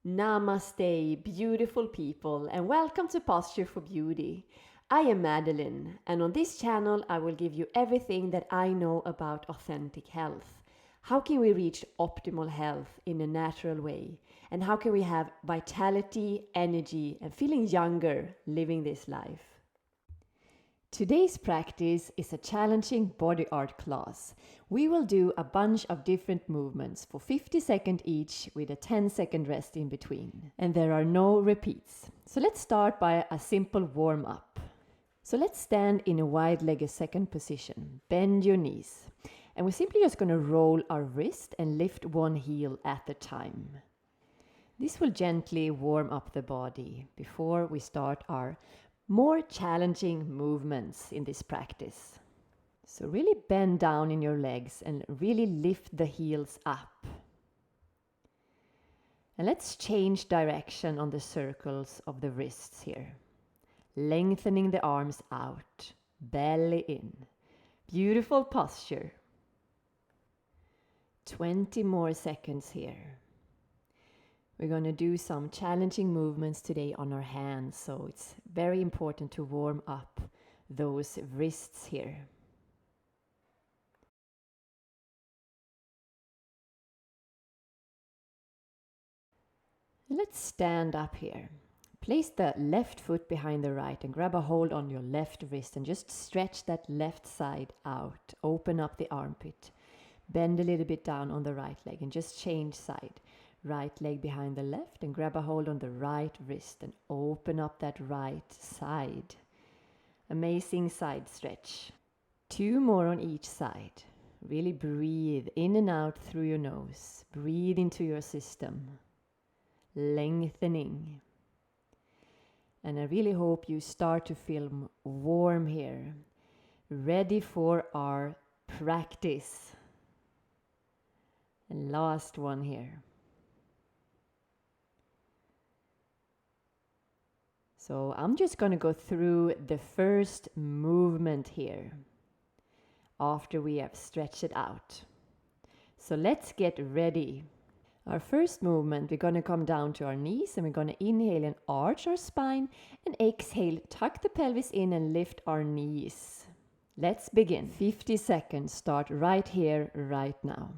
Namaste, beautiful people, and welcome to Posture for Beauty. I am Madelen, and on this channel I will give you everything that I know about authentic health. How can we reach optimal health in a natural way? And how can we have vitality, energy, and feeling younger living this life? Today's practice is a challenging body art class. We will do a bunch of different movements for 50 seconds each with a 10-second rest in between. And there are no repeats. So let's start by a simple warm-up. So let's stand in a wide-legged second position. Bend your knees. And we're simply just going to roll our wrist and lift one heel at a time. This will gently warm up the body before we start our more challenging movements in this practice. So really bend down in your legs and really lift the heels up. And let's change direction on the circles of the wrists here. Lengthening the arms out, belly in. Beautiful posture. 20 more seconds here. We're going to do some challenging movements today on our hands, so it's very important to warm up those wrists here. Let's stand up here. Place the left foot behind the right and grab a hold on your left wrist and just stretch that left side out. Open up the armpit. Bend a little bit down on the right leg and just change side. Right leg behind the left and grab a hold on the right wrist and open up that right side. Amazing side stretch. 2 more on each side. Really breathe in and out through your nose. Breathe into your system. Lengthening. And I really hope you start to feel warm here. Ready for our practice. And last one here. So I'm just going to go through the first movement here after we have stretched it out. So let's get ready. Our first movement, we're going to come down to our knees and we're going to inhale and arch our spine and exhale, tuck the pelvis in and lift our knees. Let's begin. 50 seconds, start right here, right now.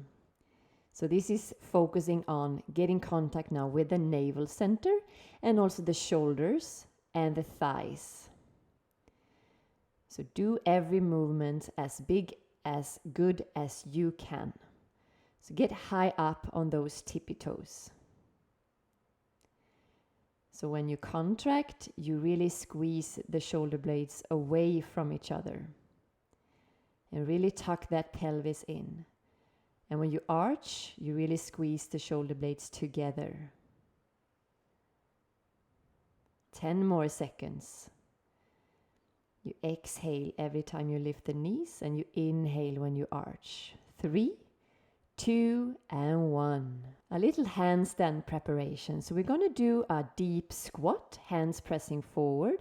So this is focusing on getting contact now with the navel center and also the shoulders and the thighs. So do every movement as big, as good as you can. So get high up on those tippy toes. So when you contract, you really squeeze the shoulder blades away from each other. And really tuck that pelvis in. And when you arch, you really squeeze the shoulder blades together. 10 more seconds. You exhale every time you lift the knees and you inhale when you arch. 3, 2, and 1. A little handstand preparation. So we're going to do a deep squat, hands pressing forward.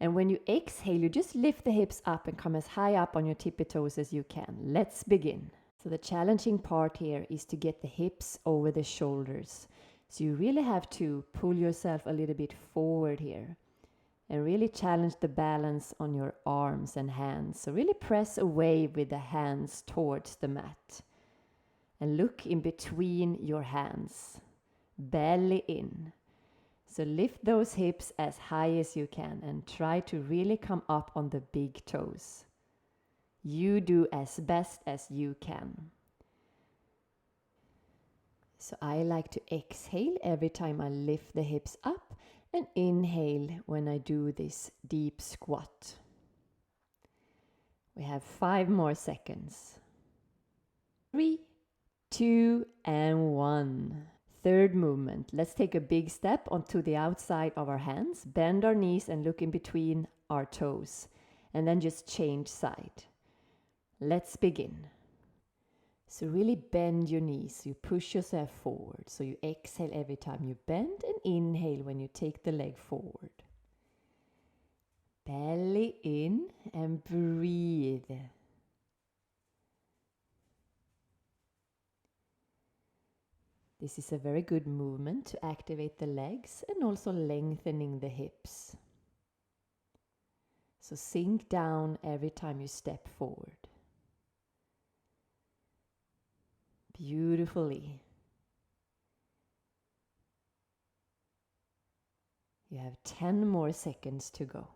And when you exhale, you just lift the hips up and come as high up on your tippy toes as you can. Let's begin. So the challenging part here is to get the hips over the shoulders. So you really have to pull yourself a little bit forward here and really challenge the balance on your arms and hands. So really press away with the hands towards the mat and look in between your hands, belly in. So lift those hips as high as you can and try to really come up on the big toes. You do as best as you can. So I like to exhale every time I lift the hips up and inhale when I do this deep squat. We have 5 more seconds. 3, 2, and 1. Third movement. Let's take a big step onto the outside of our hands. Bend our knees and look in between our toes. And then just change side. Let's begin. So really bend your knees. You push yourself forward. So you exhale every time you bend and inhale when you take the leg forward. Belly in and breathe. This is a very good movement to activate the legs and also lengthening the hips. So sink down every time you step forward. Beautifully. You have 10 more seconds to go.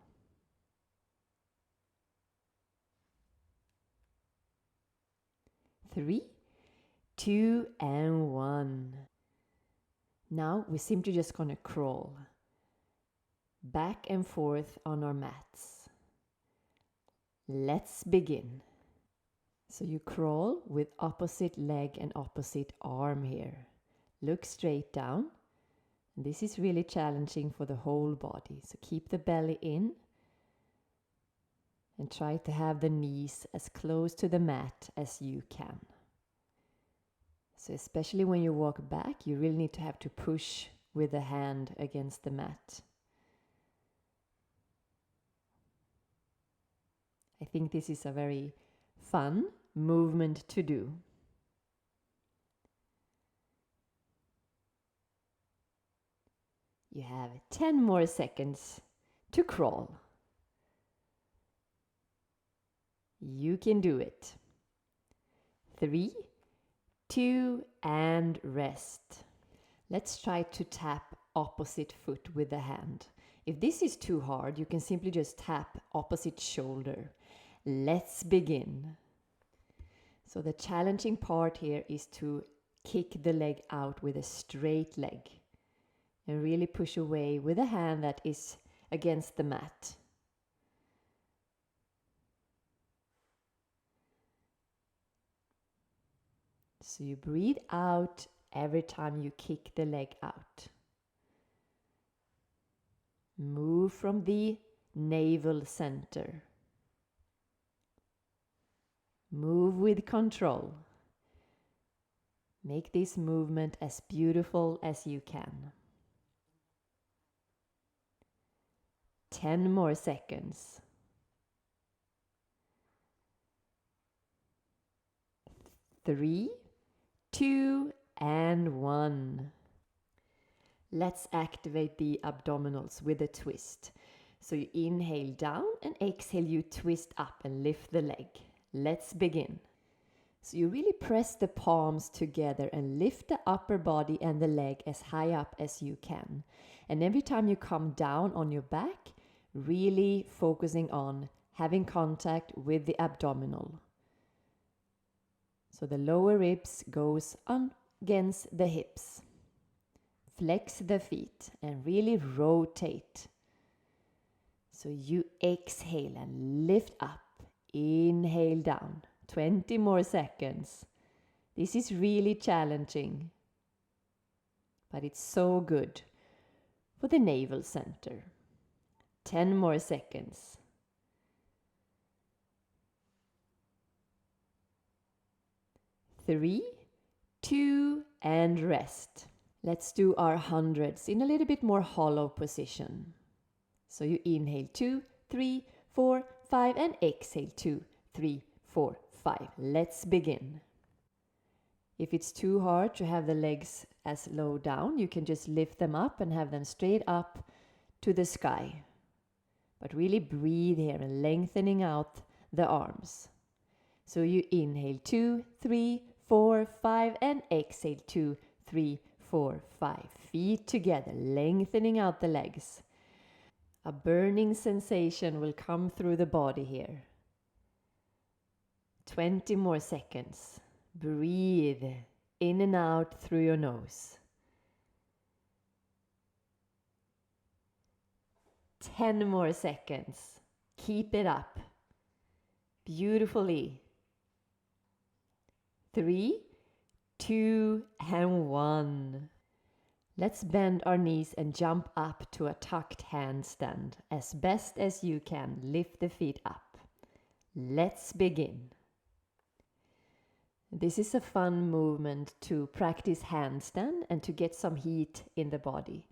3, 2, and 1. Now we're simply just going to crawl back and forth on our mats. Let's begin. So you crawl with opposite leg and opposite arm here. Look straight down. This is really challenging for the whole body. So keep the belly in and try to have the knees as close to the mat as you can. So especially when you walk back, you really need to have to push with the hand against the mat. I think this is a very fun movement to do. You have 10 more seconds to crawl. You can do it. 3, 2, and rest. Let's try to tap opposite foot with the hand. If this is too hard, you can simply just tap opposite shoulder. Let's begin. So the challenging part here is to kick the leg out with a straight leg and really push away with a hand that is against the mat. So you breathe out every time you kick the leg out. Move from the navel center. Move with control. Make this movement as beautiful as you can. 10 more seconds. 3, 2, and 1. Let's activate the abdominals with a twist. So you inhale down and exhale, you twist up and lift the leg. Let's begin. So you really press the palms together and lift the upper body and the leg as high up as you can. And every time you come down on your back, really focusing on having contact with the abdominal. So the lower ribs goes against the hips. Flex the feet and really rotate. So you exhale and lift up. Inhale down. 20 more seconds. This is really challenging, but it's so good for the navel center. 10 more seconds. 3, 2, and rest. Let's do our hundreds in a little bit more hollow position. So you inhale 2, 3, 4, 5, and exhale 2, 3, 4, 5. Let's begin. If it's too hard to have the legs as low down, you can just lift them up and have them straight up to the sky. But really breathe here and lengthening out the arms. So you inhale 2, 3, 4, 5, and exhale 2, 3, 4, 5. Feet together, lengthening out the legs. A burning sensation will come through the body here. 20 more seconds. Breathe in and out through your nose. 10 more seconds. Keep it up. Beautifully. 3, 2, and 1. Let's bend our knees and jump up to a tucked handstand. As best as you can, lift the feet up. Let's begin. This is a fun movement to practice handstand and to get some heat in the body.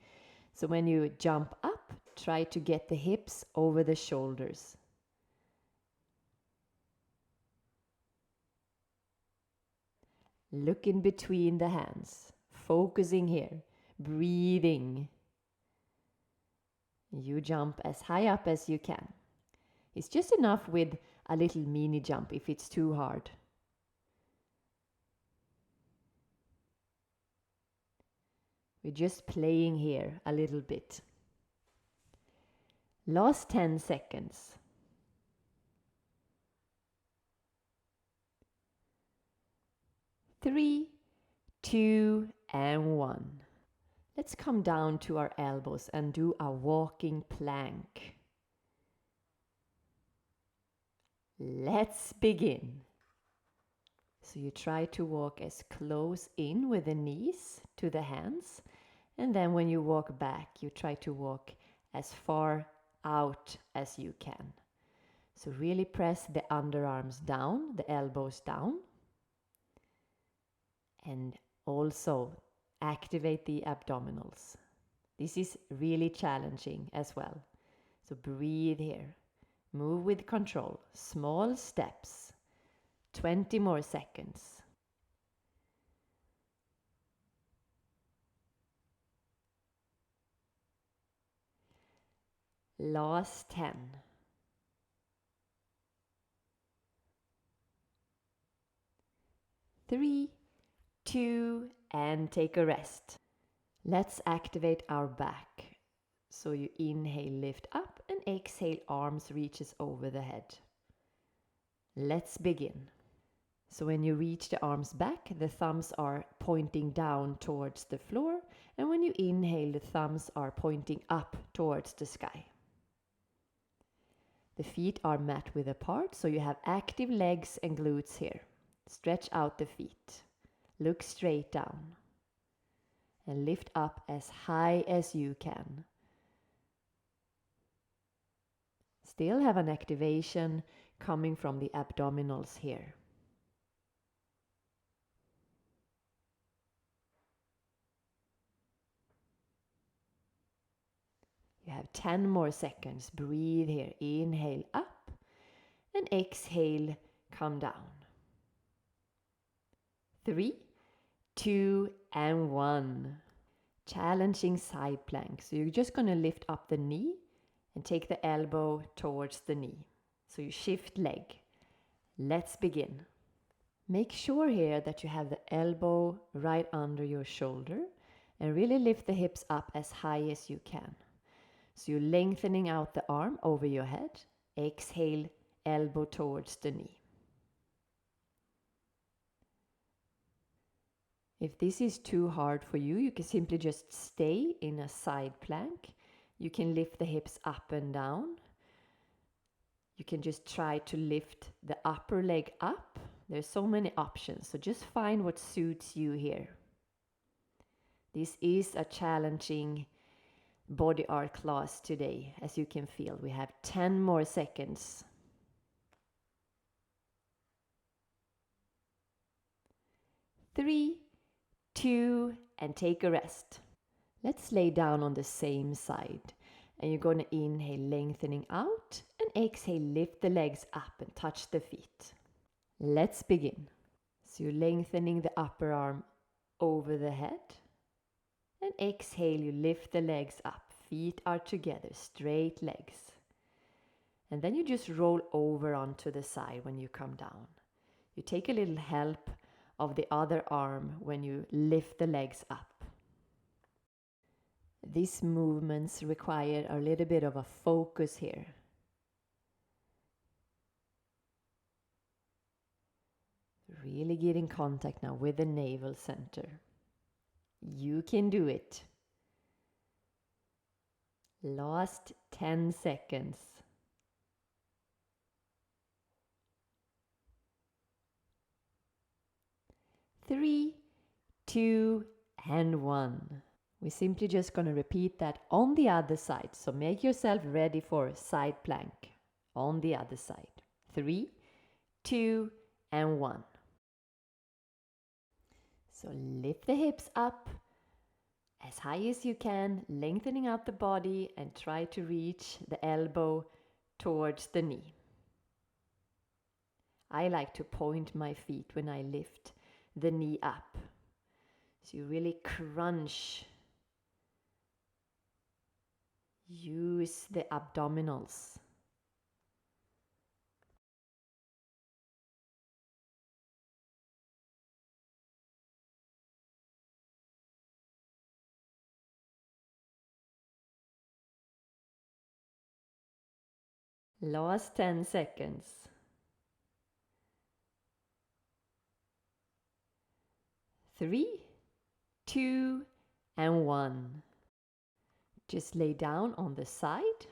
So when you jump up, try to get the hips over the shoulders. Look in between the hands. focusing here, breathing. You jump as high up as you can. It's just enough with a little mini jump if it's too hard. We're just playing here a little bit. Last 10 seconds. 3, 2, and 1. Let's come down to our elbows and do a walking plank. Let's begin. So you try to walk as close in with the knees to the hands, and then when you walk back, you try to walk as far out as you can. So really press the underarms down, the elbows down, and also activate the abdominals. This is really challenging as well. So breathe here. Move with control. Small steps. 20 more seconds. Last 10. 3, 2, and take a rest. Let's activate our back. So you inhale, lift up, and exhale, arms reaches over the head. Let's begin. So when you reach the arms back, the thumbs are pointing down towards the floor, and when you inhale, the thumbs are pointing up towards the sky. The feet are mat width apart, so you have active legs and glutes here. Stretch out the feet. Look straight down. And lift up as high as you can. Still have an activation coming from the abdominals here. You have 10 more seconds. Breathe here. Inhale up and exhale, come down. 3, 2, and 1. Challenging side plank. So you're just going to lift up the knee and take the elbow towards the knee. So you shift leg. Let's begin. Make sure here that you have the elbow right under your shoulder and really lift the hips up as high as you can. So you're lengthening out the arm over your head. Exhale, elbow towards the knee. If this is too hard for you, you can simply just stay in a side plank. You can lift the hips up and down. You can just try to lift the upper leg up. There's so many options, so just find what suits you here. This is a challenging body art class today, as you can feel. We have 10 more seconds. 3, 2, and take a rest. Let's lay down on the same side. And you're going to inhale, lengthening out, and exhale, lift the legs up and touch the feet. Let's begin. So you're lengthening the upper arm over the head. And exhale, you lift the legs up. Feet are together, straight legs. And then you just roll over onto the side when you come down. You take a little help of the other arm when you lift the legs up. These movements require a little bit of a focus here. Really get in contact now with the navel center. You can do it. Last 10 seconds. 3, 2, and 1. We're simply just going to repeat that on the other side. So make yourself ready for side plank on the other side. 3, 2, and 1. So lift the hips up as high as you can, lengthening out the body, and try to reach the elbow towards the knee. I like to point my feet when I lift the knee up. So you really crunch. Use the abdominals. Last 10 seconds. 3, 2, and 1. Just lay down on the side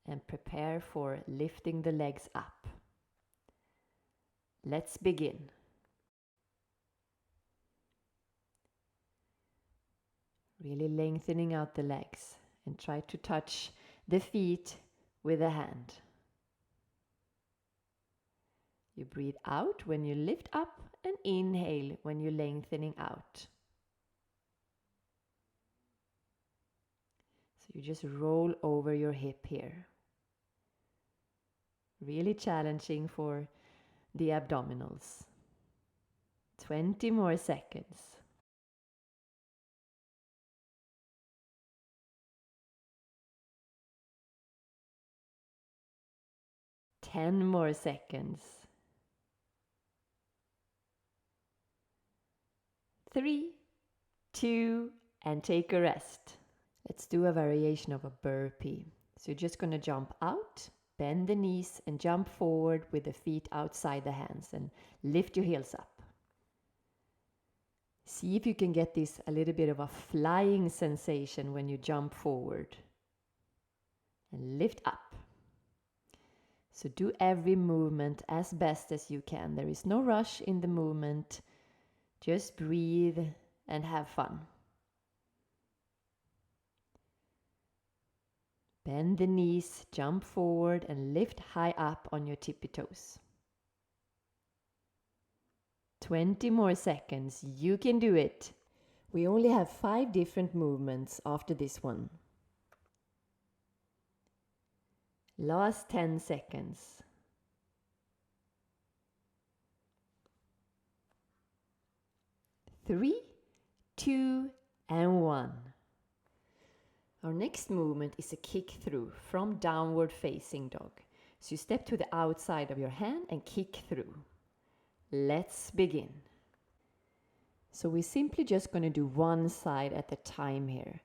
and prepare for lifting the legs up. Let's begin. Really lengthening out the legs and try to touch the feet with a hand. You breathe out when you lift up and inhale when you're lengthening out. So you just roll over your hip here. Really challenging for the abdominals. 20 more seconds. 10 more seconds. 3, 2, and take a rest. Let's do a variation of a burpee. So you're just going to jump out, bend the knees, and jump forward with the feet outside the hands and lift your heels up. See if you can get this a little bit of a flying sensation when you jump forward. And lift up. So do every movement as best as you can. There is no rush in the movement. Just breathe and have fun. Bend the knees, jump forward, and lift high up on your tippy toes. 20 more seconds. You can do it. We only have 5 different movements after this one. Last 10 seconds. 3, 2, and 1. Our next movement is a kick through from downward facing dog. So you step to the outside of your hand and kick through. Let's begin. So we're simply just going to do one side at a time here.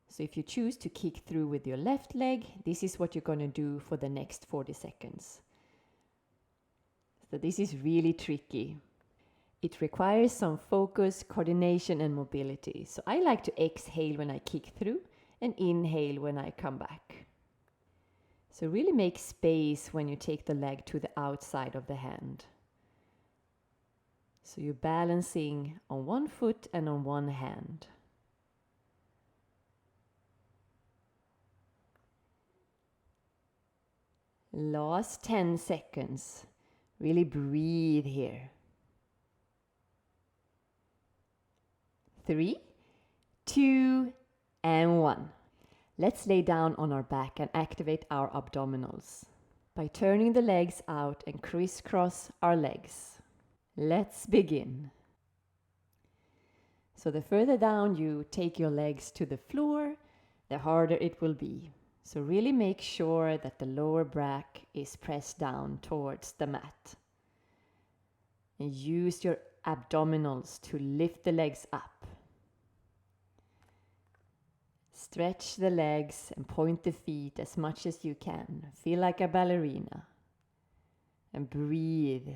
So if you choose to kick through with your left leg, this is what you're going to do for the next 40 seconds. So this is really tricky. It requires some focus, coordination, and mobility. So I like to exhale when I kick through and inhale when I come back. So really make space when you take the leg to the outside of the hand. So you're balancing on one foot and on one hand. Last 10 seconds. Really breathe here. 3, 2, and 1. Let's lay down on our back and activate our abdominals by turning the legs out and crisscross our legs. Let's begin. So the further down you take your legs to the floor, the harder it will be. So really make sure that the lower back is pressed down towards the mat. And use your abdominals to lift the legs up. Stretch the legs and point the feet as much as you can. Feel like a ballerina. And breathe.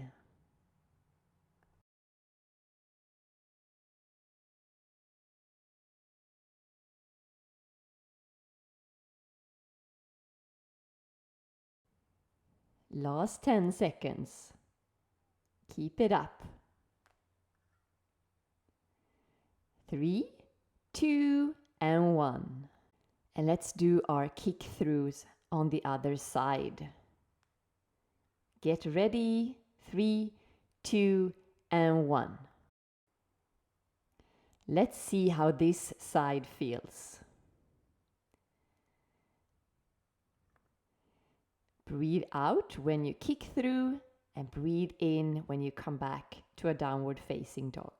Last 10 seconds. Keep it up. 3, 2, and 1. And let's do our kick throughs on the other side. Get ready. 3, 2, and 1. Let's see how this side feels. Breathe out when you kick through and breathe in when you come back to a downward facing dog.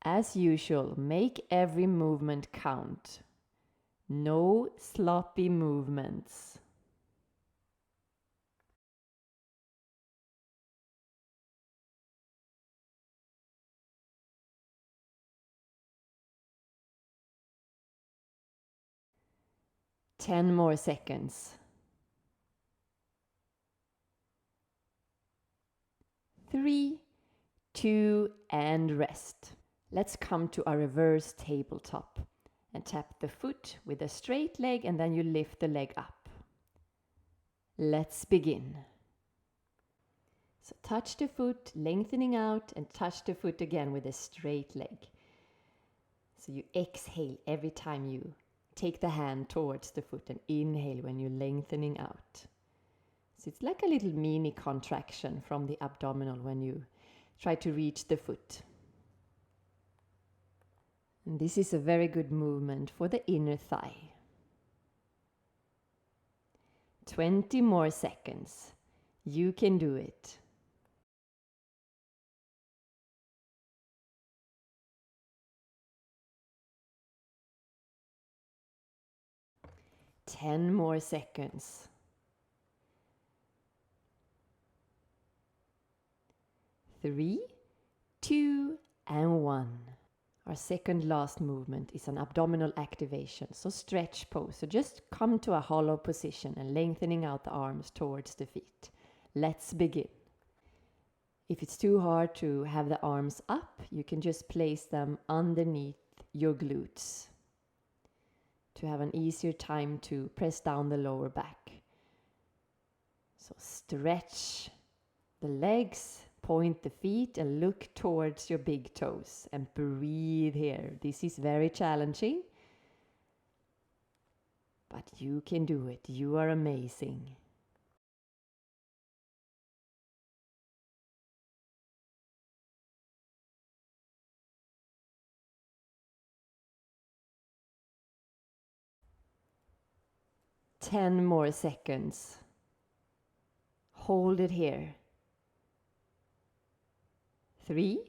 As usual, make every movement count. No sloppy movements. Ten more seconds. 3, 2, and rest. Let's come to a reverse tabletop and tap the foot with a straight leg, and then you lift the leg up. Let's begin. So touch the foot, lengthening out, and touch the foot again with a straight leg. So you exhale every time you take the hand towards the foot and inhale when you're lengthening out. So it's like a little mini contraction from the abdominal when you try to reach the foot. And this is a very good movement for the inner thigh. 20 more seconds. You can do it. Ten more seconds. 3, 2, and 1. Our second last movement is an abdominal activation, so stretch pose. So just come to a hollow position and lengthening out the arms towards the feet. Let's begin. If it's too hard to have the arms up, you can just place them underneath your glutes to have an easier time to press down the lower back. So stretch the legs, point the feet, and look towards your big toes and breathe here. This is very challenging, but you can do it. You are amazing. Ten more seconds. Hold it here. 3,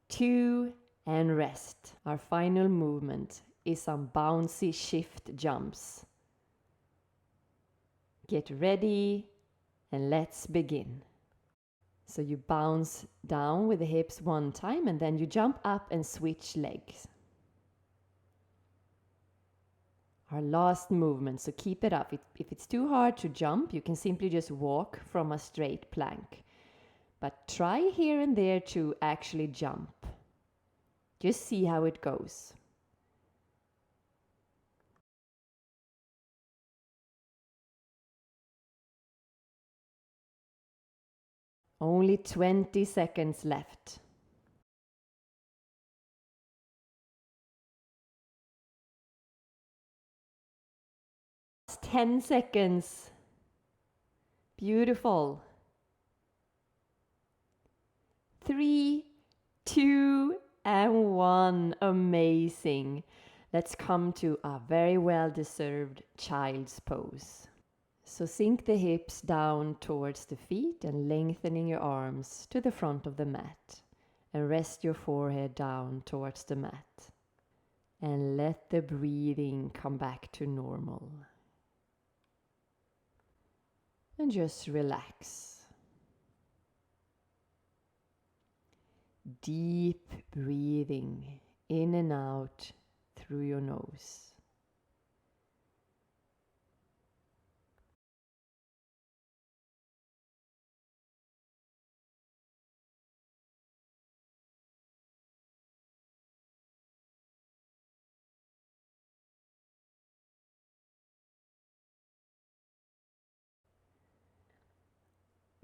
2, and rest. Our final movement is some bouncy shift jumps. Get ready and let's begin. So you bounce down with the hips one time and then you jump up and switch legs. Our last movement, so keep it up. If it's too hard to jump, you can simply just walk from a straight plank. But try here and there to actually jump. Just see how it goes. Only 20 seconds left. 10 seconds. Beautiful. 3, 2, and 1. Amazing. Let's come to a very well-deserved child's pose. So sink the hips down towards the feet and lengthening your arms to the front of the mat. And rest your forehead down towards the mat. And let the breathing come back to normal. And just relax. Deep breathing in and out through your nose.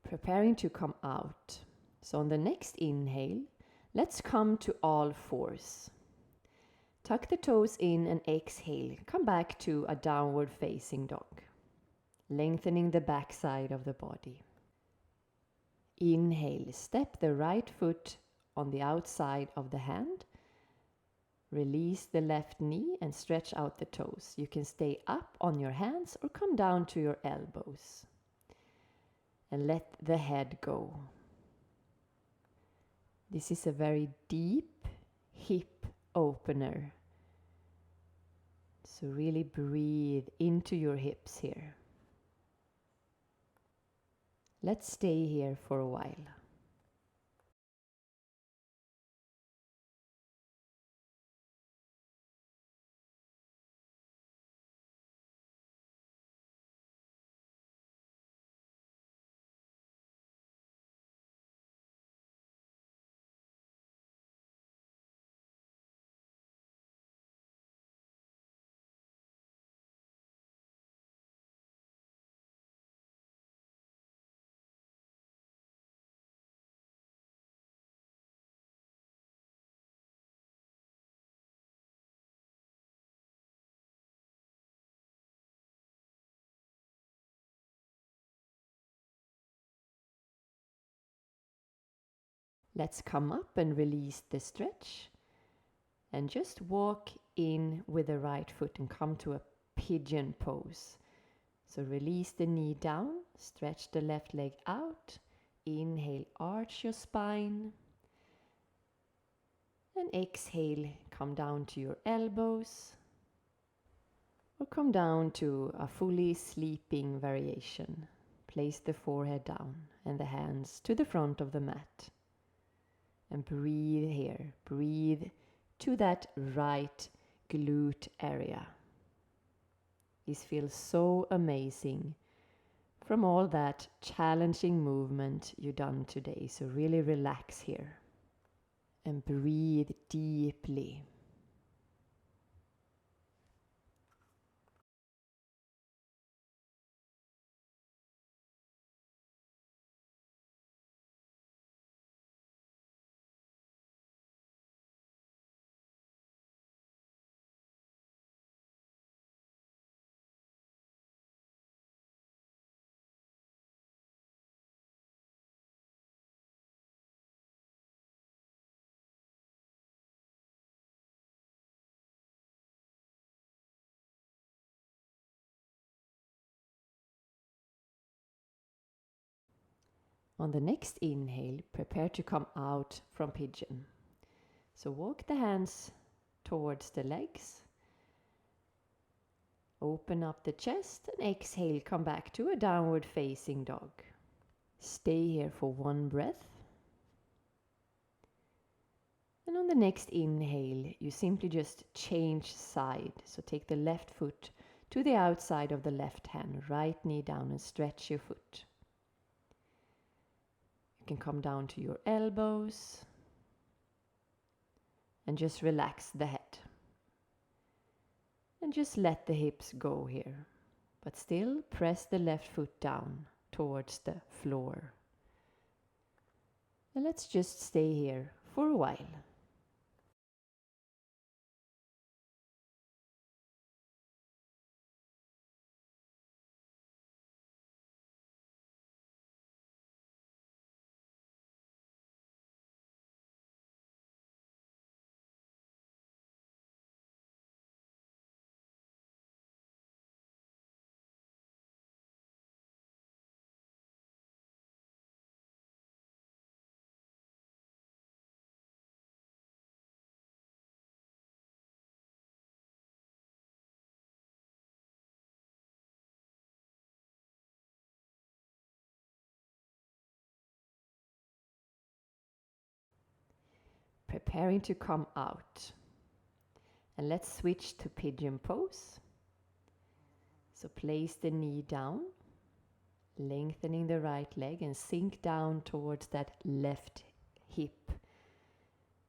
Preparing to come out. So on the next inhale, let's come to all fours. Tuck the toes in and exhale. Come back to a downward facing dog. Lengthening the back side of the body. Inhale, step the right foot on the outside of the hand. Release the left knee and stretch out the toes. You can stay up on your hands or come down to your elbows. And let the head go. This is a very deep, hip opener. So really breathe into your hips here. Let's stay here for a while. Let's come up and release the stretch. And just walk in with the right foot and come to a pigeon pose. So release the knee down, stretch the left leg out. Inhale, arch your spine. And exhale, come down to your elbows. Or come down to a fully sleeping variation. Place the forehead down and the hands to the front of the mat. And breathe here. Breathe to that right glute area. This feels so amazing from all that challenging movement you've done today. So really relax here and breathe deeply. On the next inhale, prepare to come out from pigeon. So walk the hands towards the legs. Open up the chest and exhale, come back to a downward facing dog. Stay here for one breath. And on the next inhale, you simply just change side. So take the left foot to the outside of the left hand, right knee down and stretch your foot. You can come down to your elbows and just relax the head. And just let the hips go here. But still press the left foot down towards the floor. And let's just stay here for a while. Preparing to come out. And let's switch to pigeon pose. So place the knee down, lengthening the right leg and sink down towards that left hip.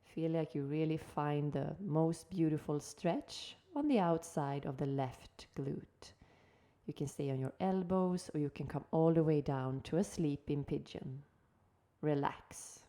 Feel like you really find the most beautiful stretch on the outside of the left glute. You can stay on your elbows or you can come all the way down to a sleeping pigeon. Relax.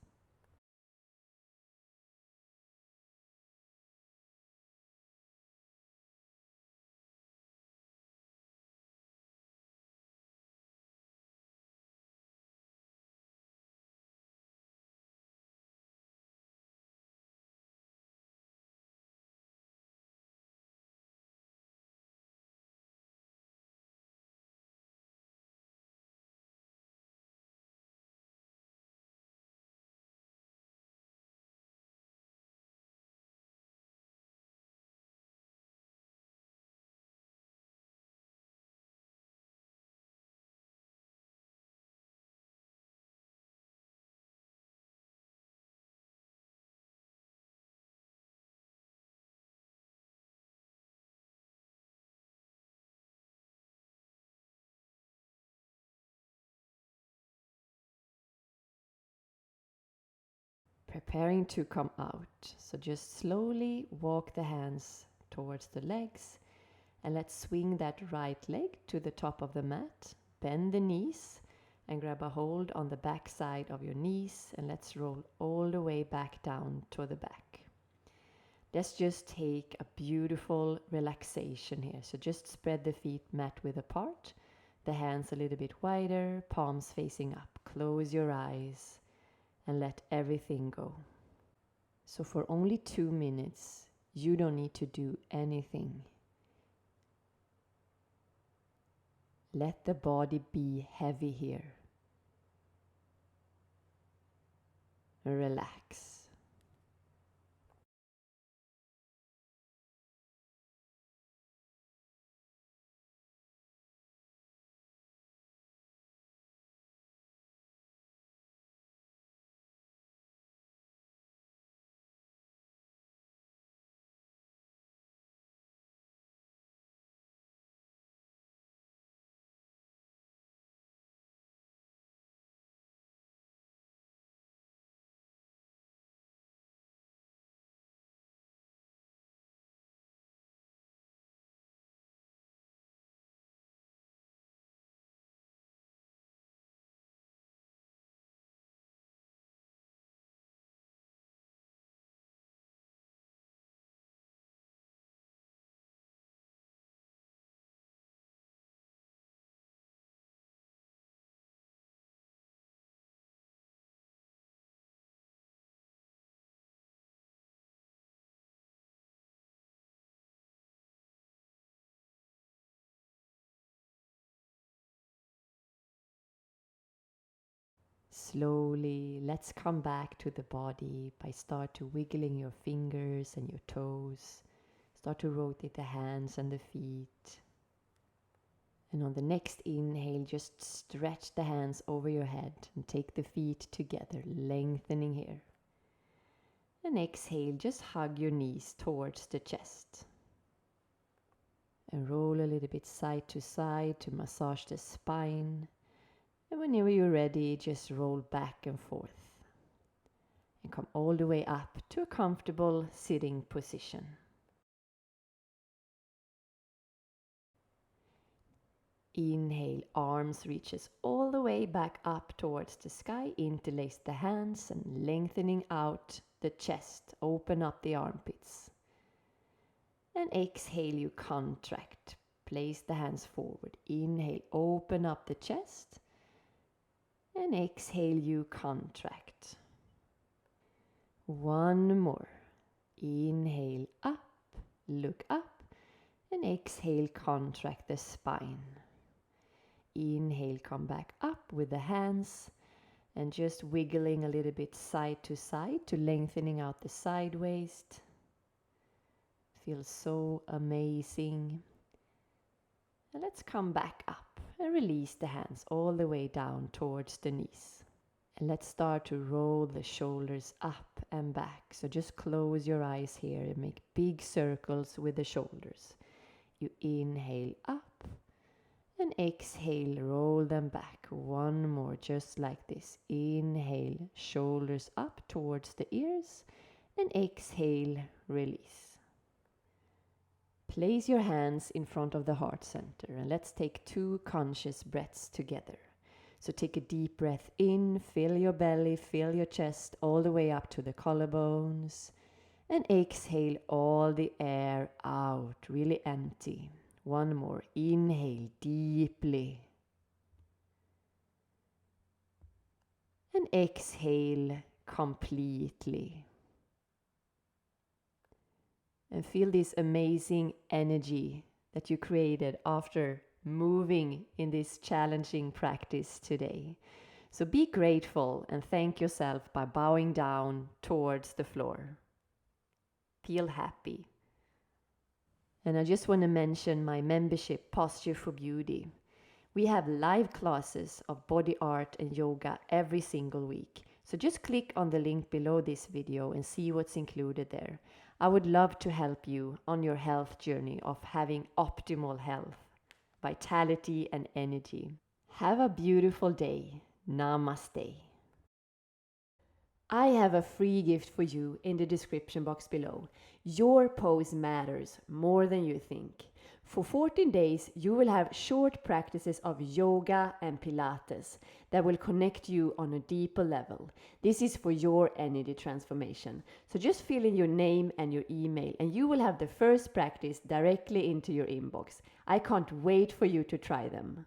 preparing to come out. So just slowly walk the hands towards the legs, and let's swing that right leg to the top of the mat. Bend the knees and grab a hold on the back side of your knees, and let's roll all the way back down to the back. Let's just take a beautiful relaxation here. So just spread the feet mat width apart, the hands a little bit wider, palms facing up. Close your eyes and let everything go. So for only 2 minutes, you don't need to do anything. Let the body be heavy here. Relax. Slowly, let's come back to the body by start to wiggling your fingers and your toes. Start to rotate the hands and the feet. And on the next inhale, just stretch the hands over your head and take the feet together, lengthening here. And exhale, just hug your knees towards the chest. And roll a little bit side to massage the spine. And whenever you're ready, just roll back and forth. And come all the way up to a comfortable sitting position. Inhale, arms reaches all the way back up towards the sky. Interlace the hands and lengthening out the chest. Open up the armpits. And exhale, you contract. Place the hands forward. Inhale, open up the chest. And exhale, you contract. One more. Inhale, up, look up. And exhale, contract the spine. Inhale, come back up with the hands and just wiggling a little bit side to lengthening out the side waist. Feels so amazing. And let's come back up and release the hands all the way down towards the knees. And let's start to roll the shoulders up and back. So just close your eyes here and make big circles with the shoulders. You inhale up. And exhale, roll them back. One more, just like this. Inhale, shoulders up towards the ears. And exhale, release. Place your hands in front of the heart center. And let's take 2 conscious breaths together. So take a deep breath in, fill your belly, fill your chest all the way up to the collarbones. And exhale all the air out, really empty. One more. Inhale deeply. And exhale completely. And feel this amazing energy that you created after moving in this challenging practice today. So be grateful and thank yourself by bowing down towards the floor. Feel happy. And I just want to mention my membership, Posture for Beauty. We have live classes of body art and yoga every single week. So just click on the link below this video and see what's included there. I would love to help you on your health journey of having optimal health, vitality and energy. Have a beautiful day. Namaste. I have a free gift for you in the description box below. Your pose matters more than you think. For 14 days, you will have short practices of yoga and Pilates that will connect you on a deeper level. This is for your energy transformation. So just fill in your name and your email, and you will have the first practice directly into your inbox. I can't wait for you to try them.